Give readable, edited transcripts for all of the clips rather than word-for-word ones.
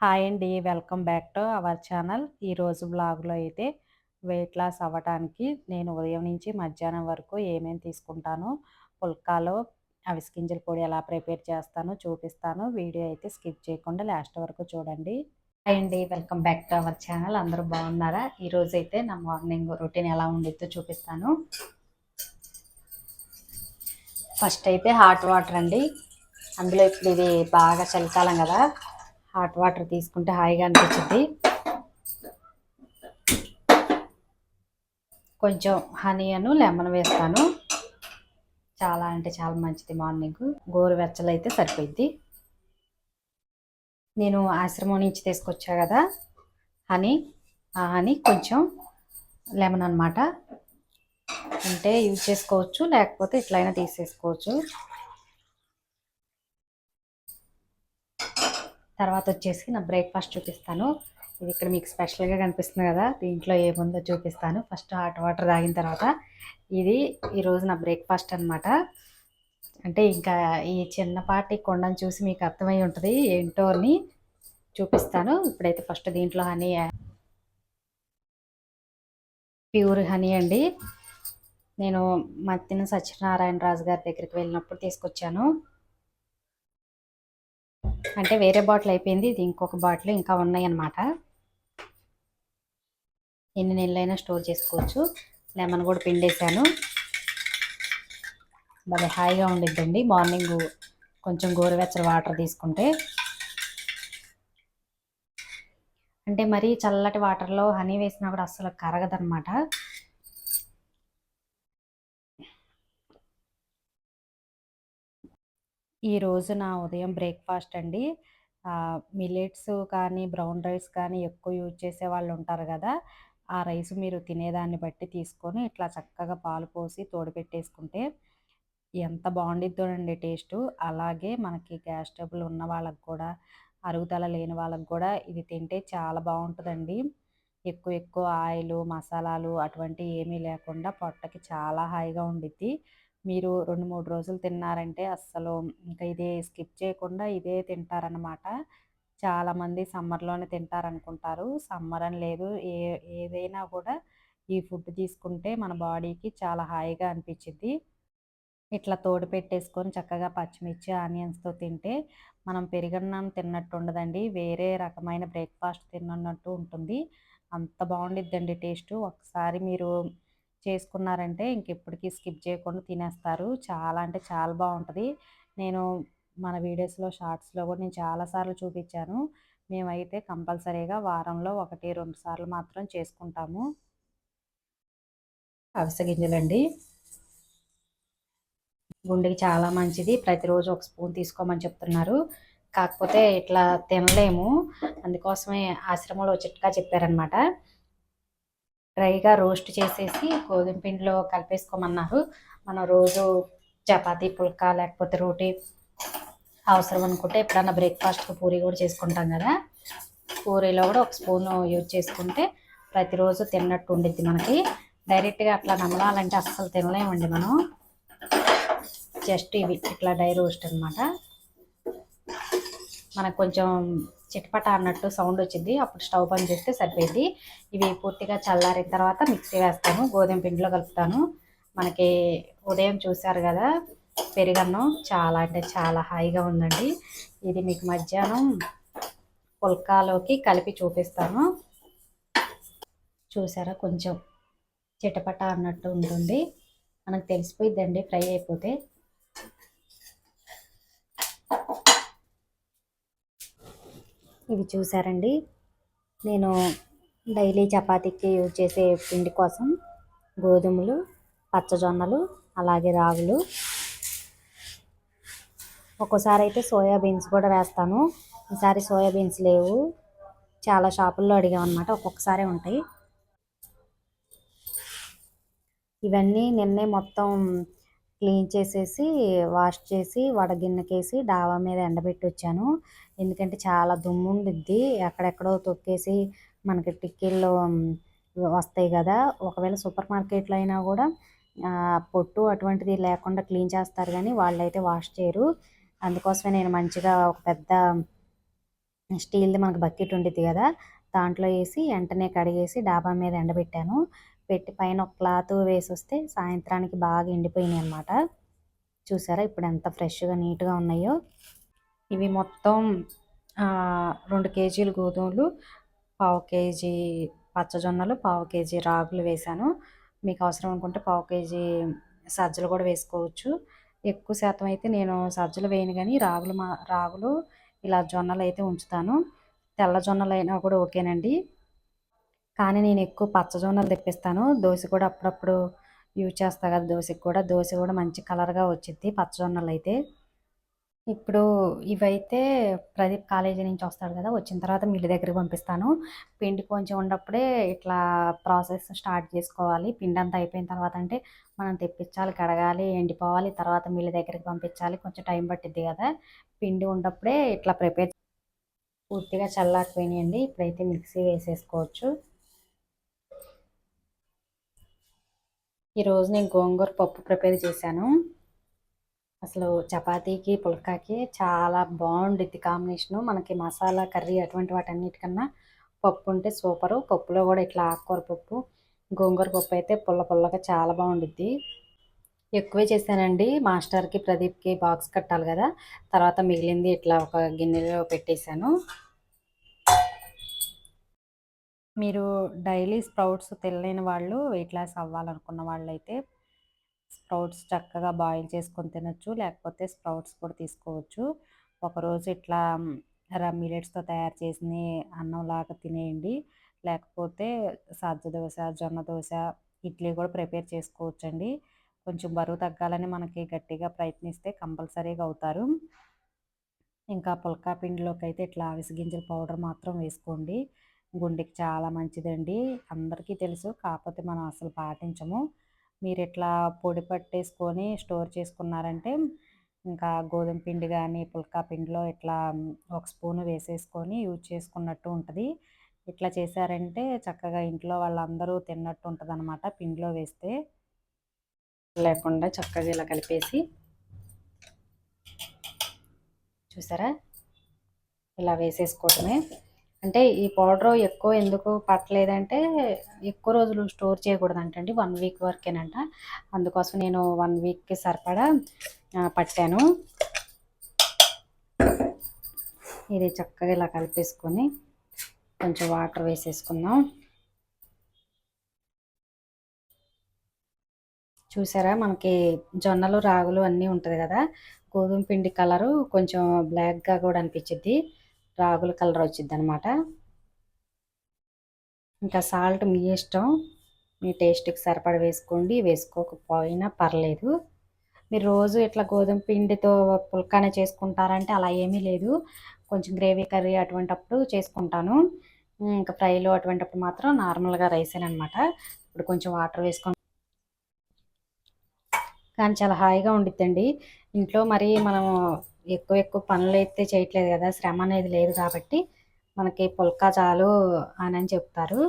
Hi అండి. Welcome back to our channel. ఈరోజు వ్లాగ్‌లో అయితే వెయిట్ లాస్ అవ్వటానికి నేను ఉదయం నుంచి మధ్యాహ్నం వరకు ఏమేమి తీసుకుంటానో, పుల్కాలో అవిసె గింజల పొడి ఎలా ప్రిపేర్ చేస్తానో చూపిస్తాను. వీడియో అయితే స్కిప్ చేయకుండా లాస్ట్ వరకు చూడండి. హాయ్ అండి. Welcome back to our channel. అందరూ బాగున్నారా? ఈరోజు అయితే నా మార్నింగ్ రొటీన్ ఎలా ఉండిద్దో చూపిస్తాను. ఫస్ట్ అయితే హాట్ వాటర్ అండి. అందులో ఇప్పుడు ఇది బాగా చలికాలం కదా, హాట్ వాటర్ తీసుకుంటే హాయిగా అనిపించింది. కొంచెం హనీ అను లెమన్ వేస్తాను. చాలా అంటే చాలా మంచిది. మార్నింగ్ గోరువెచ్చలు అయితే సరిపోయింది. నేను ఆశ్రమం నుంచి తీసుకొచ్చా కదా హనీ, ఆ హనీ కొంచెం లెమన్ అనమాట. ఉంటే యూజ్ చేసుకోవచ్చు, లేకపోతే ఇట్లయినా తీసేసుకోవచ్చు. తర్వాత వచ్చేసి నా బ్రేక్ఫాస్ట్ చూపిస్తాను. ఇది ఇక్కడ మీకు స్పెషల్గా కనిపిస్తుంది కదా, దీంట్లో ఏముందో చూపిస్తాను. ఫస్ట్ హాట్ వాటర్ తాగిన తర్వాత ఇది ఈరోజు నా బ్రేక్ఫాస్ట్ అనమాట. అంటే ఇంకా ఈ చిన్నపాటి కొండను చూసి మీకు అర్థమై ఉంటుంది ఏంటో అని చూపిస్తాను. ఇప్పుడైతే ఫస్ట్ దీంట్లో హనీ, ప్యూర్ హనీ అండి. నేను మత్తిన సత్యనారాయణ రాజు గారి దగ్గరికి వెళ్ళినప్పుడు తీసుకొచ్చాను. అంటే వేరే బాటిల్ అయిపోయింది, ఇది ఇంకొక బాటిల్ ఇంకా ఉన్నాయి అన్నమాట. ఎన్ని నెలలైనా స్టోర్ చేసుకోవచ్చు. లెమన్ కూడా పిండేశాను. భలే హాయిగా ఉండిద్దండి మార్నింగ్ కొంచెం గోరువెచ్చని వాటర్ తీసుకుంటే. అంటే మరీ చల్లటి వాటర్లో హనీ వేసినా కూడా అస్సలు కరగదనమాట. ఈరోజు నా ఉదయం బ్రేక్ఫాస్ట్ అండి. మిల్లెట్స్ కానీ బ్రౌన్ రైస్ కానీ ఎక్కువ యూజ్ చేసే వాళ్ళు ఉంటారు కదా, ఆ రైస్ మీరు తినేదాన్ని బట్టి తీసుకొని ఇట్లా చక్కగా పాలు పోసి తోడుపెట్టేసుకుంటే ఎంత బాగుండిద్దోనండి టేస్టు. అలాగే మనకి గ్యాస్ ట్రబుల్ ఉన్న వాళ్ళకి కూడా, అరుగుదల లేని వాళ్ళకి కూడా ఇది తింటే చాలా బాగుంటుందండి. ఎక్కువ ఎక్కువ ఆయిలు మసాలాలు అటువంటివి ఏమీ లేకుండా పొట్టకి చాలా హాయిగా ఉండిద్ది. మీరు 2, 3 రోజులు తిన్నారంటే అస్సలు ఇంకా ఇదే స్కిప్ చేయకుండా ఇదే తింటారనమాట. చాలామంది సమ్మర్లోనే తింటారనుకుంటారు. సమ్మర్ అని లేదు, ఏదైనా కూడా ఈ ఫుడ్ తీసుకుంటే మన బాడీకి చాలా హాయిగా అనిపించిద్ది. ఇట్లా తోడు పెట్టేసుకొని చక్కగా పచ్చిమిర్చి ఆనియన్స్తో తింటే మనం పెరుగన్నం తిన్నట్టు ఉండదండి, వేరే రకమైన బ్రేక్ఫాస్ట్ తిన్నట్టు ఉంటుంది. అంత బాగుండిద్దండి టేస్టు. ఒకసారి మీరు చేసుకున్నారంటే ఇంకెప్పటికీ స్కిప్ చేయకుండా తినేస్తారు. చాలా అంటే చాలా బాగుంటుంది. నేను మన వీడియోస్లో షార్ట్స్లో కూడా నేను చాలాసార్లు చూపించాను. మేమైతే కంపల్సరీగా వారంలో 1-2 సార్లు మాత్రం చేసుకుంటాము. అవిసె గింజలండి, గుండెకి చాలా మంచిది. ప్రతిరోజు ఒక స్పూన్ తీసుకోమని చెప్తున్నారు. కాకపోతే ఇట్లా తినలేము, అందుకోసమే ఆశ్రమంలో చిట్కా చెప్పారనమాట. డ్రైగా రోస్ట్ చేసేసి గోధుమ పిండిలో కలిపేసుకోమన్నారు. మనం రోజు చపాతీ పుల్కా లేకపోతే రోటీ అవసరం అనుకుంటే ఎప్పుడన్నా బ్రేక్ఫాస్ట్కి పూరీ కూడా చేసుకుంటాం కదా, పూరీలో కూడా ఒక స్పూను యూజ్ చేసుకుంటే ప్రతిరోజు తిన్నట్టు ఉండిద్ది మనకి. డైరెక్ట్గా అట్లా నమలాలంటే అస్సలు తినలేమండి మనం. జస్ట్ ఇవి ఇట్లా డ్రై రోస్ట్ అనమాట. మనకు కొంచెం చిటపట అన్నట్టు సౌండ్ వచ్చింది, అప్పుడు స్టవ్ బంద్ చేస్తే సరిపోయింది. ఇవి పూర్తిగా చల్లారిన తర్వాత మిక్సీ వేస్తాను, గోధుమ పిండిలో కలుపుతాను. మనకి ఉదయం చూశారు కదా పెరుగన్నం, చాలా అంటే చాలా హాయిగా ఉందండి. ఇది మీకు మధ్యాహ్నం పుల్కాలోకి కలిపి చూపిస్తాను. చూసారా కొంచెం చిటపట అన్నట్టు ఉంటుంది, మనకు తెలిసిపోయిద్దండి ఫ్రై అయిపోతే. ఇవి చూసారండి, నేను డైలీ చపాతీకి యూజ్ చేసే పిండి కోసం గోధుమలు, పచ్చజొన్నలు, అలాగే రాగులు, ఒక్కోసారి అయితే సోయాబీన్స్ కూడా వేస్తాను. ఈసారి సోయాబీన్స్ లేవు, చాలా షాపుల్లో అడిగామన్నమాట, ఒక్కొక్కసారి ఉంటాయి. ఇవన్నీ నిన్నే మొత్తం క్లీన్ చేసేసి వాష్ చేసి వడగిన్నెకేసి డాబా మీద ఎండబెట్టి వచ్చాను. ఎందుకంటే చాలా దుమ్ము ఉండిద్ది, ఎక్కడెక్కడో తొక్కేసి మనకి టిక్కీల్లో వస్తాయి కదా. ఒకవేళ సూపర్ మార్కెట్లో అయినా కూడా పొట్టు అటువంటిది లేకుండా క్లీన్ చేస్తారు, కానీ వాళ్ళైతే వాష్ చేయరు. అందుకోసమే నేను మంచిగా ఒక పెద్ద స్టీల్‌ది మనకు బకెట్ ఉండిద్ది గదా! దాంట్లో ఏసి వెంటనే కడిగేసి డాబా మీద ఎండబెట్టాను. పెట్టి పైన ఒక క్లాత్ వేసొస్తే సాయంత్రానికి బాగా ఎండిపోయినాయన్నమాట. చూసారా ఇప్పుడెంత ఫ్రెష్‌గా, నీట్‌గా ఉన్నాయో. ఇవి మొత్తం 2 కేజీలు గోధుమలు, పావు కేజీ పచ్చజొన్నలు, పావు కేజీ రాగులు వేశాను. మీకు అవసరం అనుకుంటే పావు కేజీ సజ్జలు కూడా వేసుకోవచ్చు. ఎక్కువ శాతం అయితే నేను సజ్జలు వేయను గానీ రాగులు ఇలా జొన్నలైతే ఉంచుతాను. తెల్ల జొన్నలైనా కూడా ఓకేనండి. కానీ నేను ఎక్కువ పచ్చజొన్నలు తెప్పిస్తాను. దోస కూడా అప్పుడప్పుడు యూజ్ చేస్తా కదా దోసకి కూడా. దోస కూడా మంచి కలర్‌గా వచ్చిద్ది పచ్చజొన్నలైతే. ఇప్పుడు ఇవైతే ప్రదీప్ కాలేజీ నుంచి వస్తాడు కదా! వచ్చిన తర్వాత మిల్లు దగ్గరికి పంపిస్తాను. పిండి కొంచెం ఉన్నప్పుడే ఇట్లా ప్రాసెస్ స్టార్ట్ చేసుకోవాలి. పిండంతా అయిపోయిన తర్వాత అంటే మనం తెప్పించాలి, కడగాలి, ఎండిపోవాలి. తర్వాత మిల్లు దగ్గరికి పంపించాలి. కొంచెం టైం పట్టిద్ది కదా! పిండి ఉన్నప్పుడే ఇట్లా పూర్తిగా చల్లారిపోయినాయండి. ఇప్పుడైతే మిక్సీ వేసేసుకోవచ్చు. ఈరోజు నేను గోంగూర పప్పు ప్రిపేర్ చేశాను. అసలు చపాతీకి, పుల్కాకి చాలా బాగుండిద్ది కాంబినేషను. మనకి మసాలా కర్రీ అటువంటి వాటన్నిటికన్నా పప్పు ఉంటే సూపరు. పప్పులో కూడా ఇట్లా ఆకుకూర పప్పు, గోంగూర పప్పు అయితే పుల్ల పుల్లగా చాలా బాగుండిద్ది. ఎక్కువే చేశానండి. మాస్టర్‌కి, ప్రదీప్‌కి బాక్స్ కట్టాలి కదా! తర్వాత మిగిలింది ఇట్లా ఒక గిన్నెలో పెట్టేశాను. మీరు డైలీ స్ప్రౌట్స్ తినలేని వాళ్ళు, వెయిట్ లాస్ అవ్వాలనుకున్న వాళ్ళైతే స్ప్రౌట్స్ చక్కగా బాయిల్ చేసుకొని తినొచ్చు. లేకపోతే స్ప్రౌట్స్ కూడా తీసుకోవచ్చు. ఒకరోజు ఇట్లా మిల్లెట్స్‌తో తయారు చేసినయి అన్నంలాగా తినేయండి. లేకపోతే సజ్జ దోస, జొన్న దోస, ఇడ్లీ కూడా ప్రిపేర్ చేసుకోవచ్చండి. కొంచెం బరువు తగ్గాలని మనకి గట్టిగా ప్రయత్నిస్తే కంపల్సరీగా అవుతారు. ఇంకా పుల్కా పిండిలోకైతే ఇట్లా అవిసె గింజల పౌడర్ మాత్రం వేసుకోండి. గుండెకి చాలా మంచిదండి. అందరికీ తెలుసు. కాకపోతే మనం అసలు పాటించము. మీరిట్లా పొడి పట్టేసుకొని స్టోర్ చేసుకున్నారంటే, ఇంకా గోధుమ పిండి గానీ, పుల్కా పిండిలో ఇట్లా ఒక స్పూను వేసేసుకొని యూజ్ చేసుకున్నట్టు ఉంటది. ఇట్లా చేశారంటే చక్కగా ఇంట్లో వాళ్ళందరూ తిన్నట్టు ఉంటదనమాట పిండిలో వేస్తే. లేకుండా చక్కగా ఇలా కలిపేసి చూసారా? ఇలా వేసేసుకోవటమే. అంటే ఈ పౌడరు ఎక్కువ ఎందుకు పట్టలేదంటే, ఎక్కువ రోజులు స్టోర్ చేయకూడదంటండి. 1 వీక్ వరకేనంట. అందుకోసం నేను 1 వీక్‌కి సరిపడా పట్టాను. ఇది చక్కగా ఇలా కలిపేసుకొని కొంచెం వాటర్ వేసేసుకుందాం. చూసారా మనకి జొన్నలు, రాగులు అన్నీ ఉంటది కదా! గోధుమ పిండి కలరు కొంచెం బ్లాక్‌గా కూడా అనిపించిద్ది. రాగుల కలర్ వచ్చిద్దనమాట. ఇంకా సాల్ట్ మీ ఇష్టం. మీ టేస్ట్‌కి సరిపడా వేసుకోండి. వేసుకోకపోయినా పర్లేదు. మీరు రోజు ఇట్లా గోధుమ పిండితో పుల్కానే చేసుకుంటారంటే అలా ఏమీ లేదు. కొంచెం గ్రేవీ కర్రీ అటువంటప్పుడు చేసుకుంటాను. ఇంకా ఫ్రైలు అటువంటప్పుడు మాత్రం నార్మల్‌గా రైసేననమాట. ఇప్పుడు కొంచెం వాటర్ వేసుకొని కానీ చాలా హాయిగా ఉండిద్దండి. ఇంట్లో మరి మనం ఎక్కువ ఎక్కువ పనులైతే చేయట్లేదు కదా! శ్రమ అనేది లేదు కాబట్టి మనకి పుల్కా చాలు అనని చెప్తారు.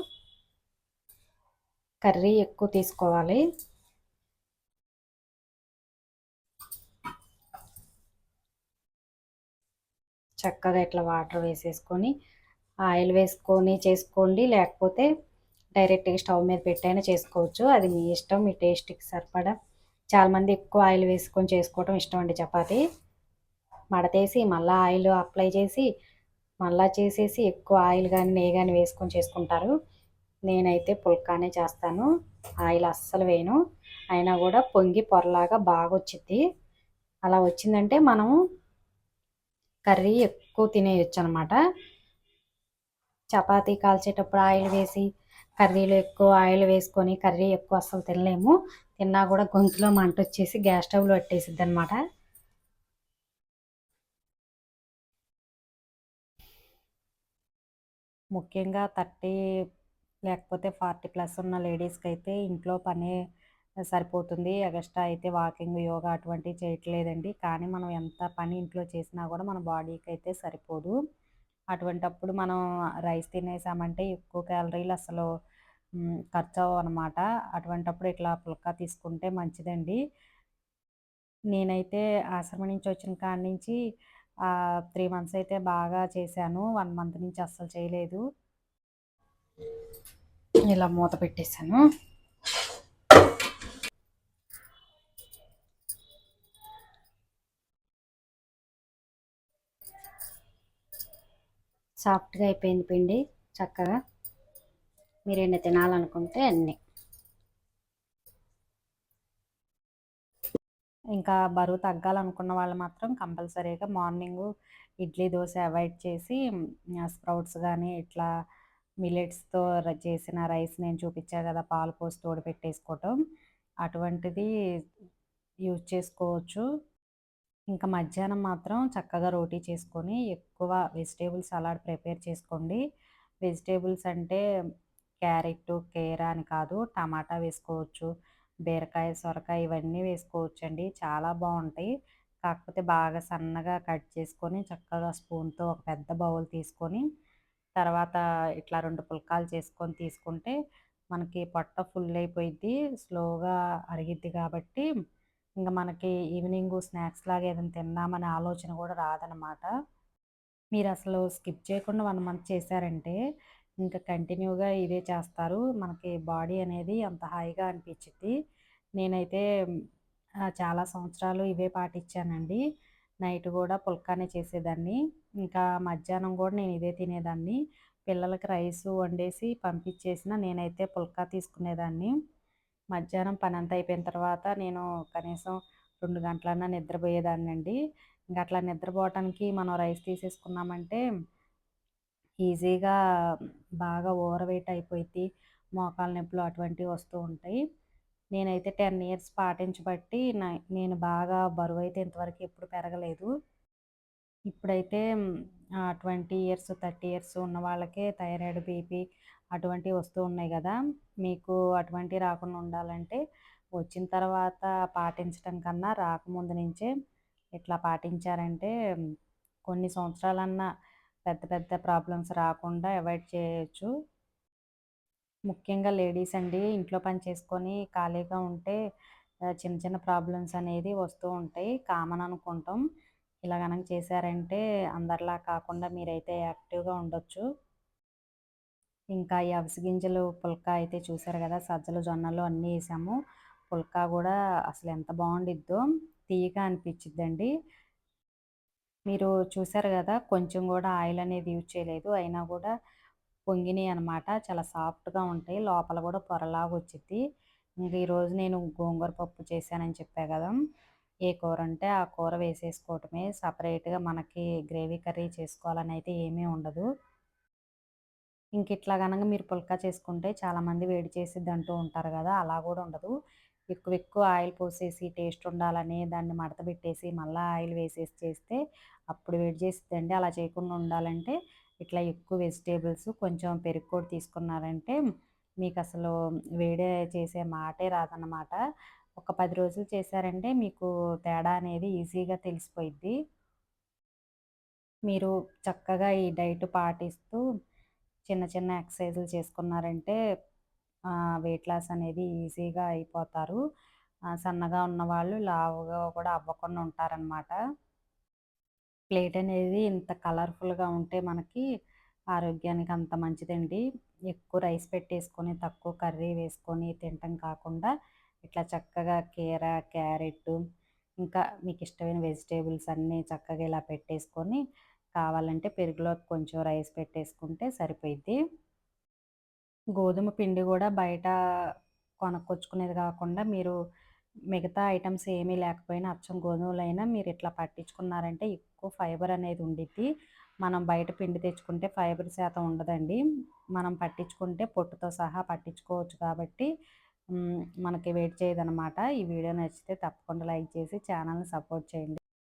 కర్రీ ఎక్కువ తీసుకోవాలి. చక్కగా ఇట్లా వాటర్ వేసేసుకొని, ఆయిల్ వేసుకొని చేసుకోండి. లేకపోతే డైరెక్ట్‌గా స్టవ్ మీద పెట్టైనా చేసుకోవచ్చు. అది మీ ఇష్టం. మీ టేస్ట్‌కి సరిపడా. చాలామంది ఎక్కువ ఆయిల్ వేసుకొని చేసుకోవటం ఇష్టం అండి చపాతీ. మడతేసి మళ్ళా ఆయిల్ అప్లై చేసి, మళ్ళా చేసేసి ఎక్కువ ఆయిల్ గానీ, నెయ్యి గానీ వేసుకొని చేసుకుంటారు. నేనైతే పుల్కానే చేస్తాను. ఆయిల్ అస్సలు వేయను. అయినా కూడా పొంగి పొరలాగా బాగొచ్చిద్ది. అలా వచ్చిందంటే మనం కర్రీ ఎక్కువ తినేయొచ్చనమాట. చపాతీ కాల్చేటప్పుడు ఆయిల్ వేసి, కర్రీలో ఎక్కువ ఆయిల్ వేసుకొని కర్రీ ఎక్కువ అస్సలు తినలేము. తిన్నా కూడా గొంతులో మంటొచ్చేసి గ్యాస్ స్టవ్‌లో పట్టేసిద్దనమాట. ముఖ్యంగా 30 లేకపోతే 40 ప్లస్ ఉన్న లేడీస్‌కైతే ఇంట్లో పనే సరిపోతుంది. ఎగస్ట్రా అయితే వాకింగ్, యోగా అటువంటివి చేయట్లేదండి. కానీ మనం ఎంత పని ఇంట్లో చేసినా కూడా మన బాడీకైతే సరిపోదు. అటువంటప్పుడు మనం రైస్ తినేసామంటే ఎక్కువ క్యాలరీలు అసలు ఖర్చవ్వనమాట. అటువంటప్పుడు ఇట్లా పుల్కా తీసుకుంటే మంచిదండి. నేనైతే ఆశ్రమం నుంచి వచ్చిన కాడ నుంచి 3 మంత్స్ అయితే బాగా చేశాను. 1 మంత్ నుంచి అస్సలు చేయలేదు. ఇలా మూత పెట్టేసాను. సాఫ్ట్‌గా అయిపోయింది పిండి చక్కగా. మీరెన్ని తినాలనుకుంటే అన్ని. ఇంకా బరువు తగ్గాలనుకున్న వాళ్ళు మాత్రం కంపల్సరీగా మార్నింగు ఇడ్లీ, దోస అవాయిడ్ చేసి స్ప్రౌట్స్ గానీ, ఇట్లా మిల్లెట్స్‌తో చేసిన రైస్ నేను చూపిచ్చా గదా! పాలు పోసి తోడుపెట్టేసుకోవటం. అటువంటిది యూజ్ చేసుకోవచ్చు. ఇంకా మధ్యాహ్నం మాత్రం చక్కగా రోటీ చేసుకొని, ఎక్కువ వెజిటబుల్ సలాడ్ ప్రిపేర్ చేసుకోండి. వెజిటబుల్స్ అంటే క్యారెట్టు, కీర అని కాదు. టమాటా వేసుకోవచ్చు. బీరకాయ, సొరకాయ ఇవన్నీ వేసుకోవచ్చండి. చాలా బావుంటాయి. కాకపోతే బాగా సన్నగా కట్ చేసుకొని, చక్కగా స్పూన్‌తో ఒక పెద్ద బౌల్ తీసుకొని, తర్వాత ఇట్లా 2 పుల్కాలు చేసుకొని తీసుకుంటే, మనకి పొట్ట ఫుల్ అయిపోయిద్ది. స్లోగా అరిగిద్ది కాబట్టి ఇంక మనకి ఈవినింగు స్నాక్స్ లాగా ఏదైనా తిందామనే ఆలోచన గూడా రాదనమాట. మీరసలు స్కిప్ చేయకుండా 1 మంత్ చేశారంటే, ఇంక కంటిన్యూగా ఇదే చేస్తారు. మనకి బాడీ అనేది అంత హాయిగా అనిపిచ్చిద్ది. నేనైతే చాలా సంవత్సరాలు ఇవే పాటిచ్చానండి. నైట్ గూడా పుల్కానే చేసేదాన్ని. ఇంకా మధ్యాహ్నం గూడా నేను ఇదే తినేదాన్ని. పిల్లలకి రైసు వండేసి పంపించేసినా నేనైతే పుల్కా తీసుకునేదాన్ని. మధ్యాహ్నం పనంతా అయిపోయిన తర్వాత నేను కనీసం 2 గంటలన్నా నిద్రపోయేదాన్నండి. ఇంక అట్లా నిద్రపోవటానికి మనం రైస్ తీసేసుకున్నామంటే ఈజీగా బాగా ఓవర్ వెయిట్ అయిపోయిద్ది. మోకాళ్ళ నొప్పులు అటువంటివి వస్తూ ఉంటాయి. నేనైతే 10 ఇయర్స్ పాటించబట్టి నేను బాగా బరువైతే ఇంతవరకు ఎప్పుడు పెరగలేదు. ఇప్పుడైతే 20 ఇయర్స్, 30 ఇయర్స్ ఉన్న వాళ్ళకే థైరాయిడ్, బీపీ అటువంటివి వస్తూ ఉన్నాయి గదా! మీకు అటువంటివి రాకుండా ఉండాలంటే వచ్చిన తర్వాత పాటించటం కన్నా రాకముందు నుంచే ఇట్లా పాటించారంటే కొన్ని సంవత్సరాలన్నా పెద్ద పెద్ద ప్రాబ్లమ్స్ రాకుండా అవాయిడ్ చేయొచ్చు. ముఖ్యంగా లేడీస్ అండి ఇంట్లో పని చేసుకొని ఖాళీగా ఉంటే చిన్న చిన్న ప్రాబ్లమ్స్ అనేది వస్తూ ఉంటాయి. కామన్ అనుకుంటాం. ఇలా గనక చేశారంటే అందరిలా కాకుండా మీరైతే యాక్టివ్‌గా ఉండొచ్చు. ఇంకా ఈ అవిసె గింజలు పుల్కా అయితే చూసారు గదా! సజ్జలు, జొన్నలు అన్నీ ఏసాము. పుల్కా గూడా అసలెంత బావుండిద్దో. తియ్యగా అనిపిచ్చిద్దండి. మీరు చూసారు గదా! కొంచెం గూడా ఆయిల్ అనేది యూజ్ చేయలేదు. అయినా గూడా పొంగినియనమాట. చాలా సాఫ్ట్‌గా ఉంటాయి. లోపల గూడా పొరలాగొచ్చిద్ది. ఇంక ఈరోజు నేను గోంగూర పప్పు చేశానని చెప్పా గదా! ఏ కూరంటే ఆ కూర వేసేసుకోవటమే. సపరేట్‌గా మనకి గ్రేవీ కర్రీ చేసుకోవాలనైతే ఏమీ ఉండదు. ఇంకిట్లా గనక మీరు పుల్కా చేసుకుంటే చాలామంది వేడి చేసిద్దంటూ ఉంటారు గదా! అలా గూడా ఉండదు. ఎక్కువ ఎక్కువ ఆయిల్ పోసేసి టేస్ట్ ఉండాలని దాన్ని మడత పెట్టేసి మళ్ళా ఆయిల్ వేసేసి చేస్తే అప్పుడు వేడి చేసిద్దండి. అలా చేయకుండా ఉండాలంటే ఇట్లా ఎక్కువ వెజిటబుల్స్ కొంచెం పెరుగు కూడా తీసుకున్నారంటే మీకసలు వేడే చేసే మాటే రాదనమాట. ఒక 10 రోజులు చేశారంటే మీకు తేడా అనేది ఈజీగా తెలిసిపోయిద్ది. మీరు చక్కగా ఈ డైట్ పాటిస్తూ చిన్న చిన్న ఎక్సర్సైజులు చేసుకున్నారంటే వెయిట్ లాస్ అనేది ఈజీగా అయిపోతారు. సన్నగా ఉన్నవాళ్ళు లావుగా కూడా అవ్వకుండా ఉంటారనమాట. ప్లేట్ అనేది ఇంత కలర్‌ఫుల్‌గా ఉంటే మనకి ఆరోగ్యానికి అంత మంచిదండి. ఎక్కువ రైస్ పెట్టేసుకొని, తక్కువ కర్రీ వేసుకొని తినటం కాకుండా, ఇట్లా చక్కగా కీర, క్యారెట్టు ఇంకా మీకిష్టమైన వెజిటబుల్స్ అన్నీ చక్కగా ఇలా పెట్టేసుకొని, కావాలంటే పెరుగులోకి కొంచెం రైస్ పెట్టేసుకుంటే సరిపోయిద్ది. గోధుమ పిండి గూడా బయట కొనుక్కొచ్చుకునేది గాకుండా, మీరు మిగతా ఐటెమ్స్ ఏమీ లేకపోయినా అచ్చం గోధుమలైనా మీరిట్లా పట్టించుకున్నారంటే ఎక్కువ ఫైబర్ అనేది ఉండిద్ది. మనం బయట పిండి తెచ్చుకుంటే ఫైబర్ శాతం ఉండదండి. మనం పట్టించుకుంటే పొట్టుతో సహా పట్టించుకోవచ్చు కాబట్టి మనకి వెయిట్ చేయదనమాట. ఈ వీడియో నచ్చితే తప్పకుండా లైక్ చేసి ఛానల్‌ని సపోర్ట్ చేయండి.